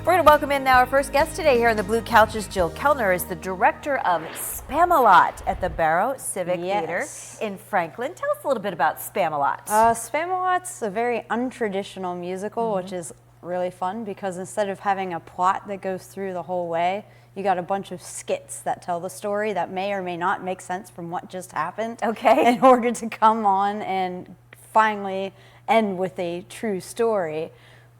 We're going to welcome in now our first guest today here on the Blue Couches. Jill Kellner is the director of Spamalot at the Barrow-Civic Theater in Franklin. Tell us a little bit about Spamalot. Spamalot's a very untraditional musical, which is really fun because instead of having a plot that goes through the whole way, you got a bunch of skits that tell the story that may or may not make sense from what just happened. Okay. In order to come on and finally end with a true story.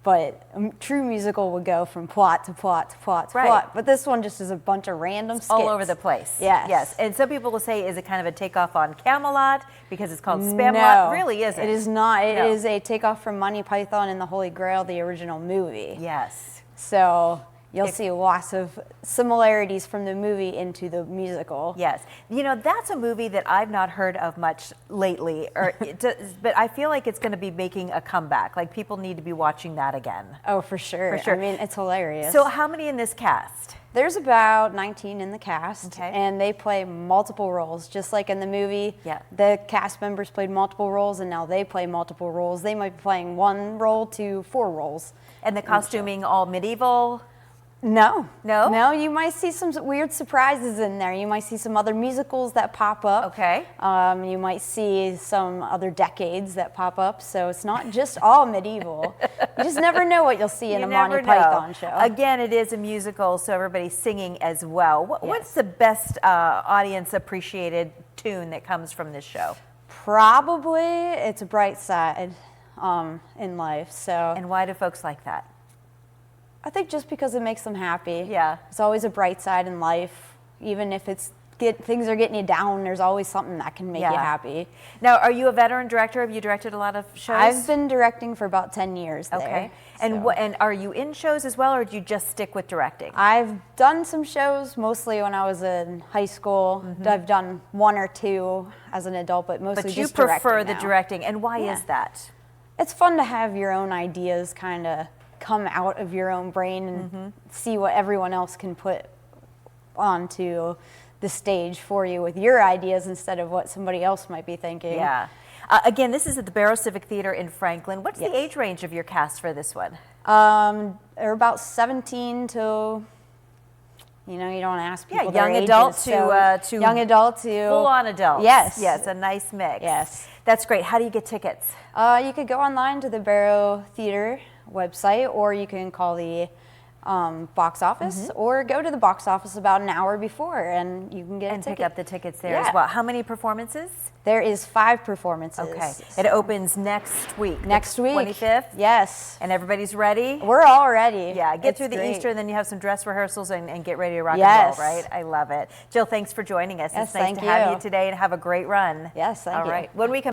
But a true musical would go from plot to plot to plot to plot. But this one just is a bunch of random skits. All over the place. Yes. Yes. And some people will say, is it kind of a takeoff on Camelot because it's called Spamalot? No, It really isn't. It is not. It is a takeoff from Monty Python and the Holy Grail, the original movie. Yes. So you'll see lots of similarities from the movie into the musical. Yes. You know, that's a movie that I've not heard of much lately, but I feel like it's going to be making a comeback. Like, people need to be watching that again. Oh, for sure. For sure. I mean, it's hilarious. So how many in this cast? There's about 19 in the cast, and they play multiple roles, just like in the movie. Yeah. The cast members played multiple roles, and now they play multiple roles. They might be playing 1 role to 4 roles. And the costuming all medieval? No. No? No, you might see some weird surprises in there. You might see some other musicals that pop up. Okay. You might see some other decades that pop up, so it's not just all medieval. You just never know what you'll see in a Monty Python show. Again, it is a musical, so everybody's singing as well. What's the best audience appreciated tune that comes from this show? Probably It's a Bright Side in life. So. And why do folks like that? I think just because it makes them happy. Yeah. There's always a bright side in life. Even if things are getting you down, there's always something that can make you happy. Now, are you a veteran director? Have you directed a lot of shows? I've been directing for about 10 years there. Okay. And are you in shows as well, or do you just stick with directing? I've done some shows, mostly when I was in high school. I've done 1 or 2 as an adult, but mostly just directing. But you prefer the directing, and why is that? It's fun to have your own ideas kind of come out of your own brain and see what everyone else can put onto the stage for you with your ideas instead of what somebody else might be thinking. Yeah. Again, this is at the Barrow-Civic Theater in Franklin. What's the age range of your cast for this one? They're about 17 to, you don't ask people their ages, to young adult to full-on adults. Yes. Yes, a nice mix. Yes. That's great. How do you get tickets? You could go online to the Barrow Theater website, or you can call the box office, or go to the box office about an hour before, and you can get a ticket. Pick up the tickets there as well. How many performances? There is 5 performances. Okay. It opens next week. Next week. 25th? Yes. And everybody's ready? We're all ready. Yeah, get through the Easter, and then you have some dress rehearsals and get ready to rock and roll, right? I love it. Jill, thanks for joining us. Yes, it's nice to have you today, and have a great run. Yes, thank you. All right. When we come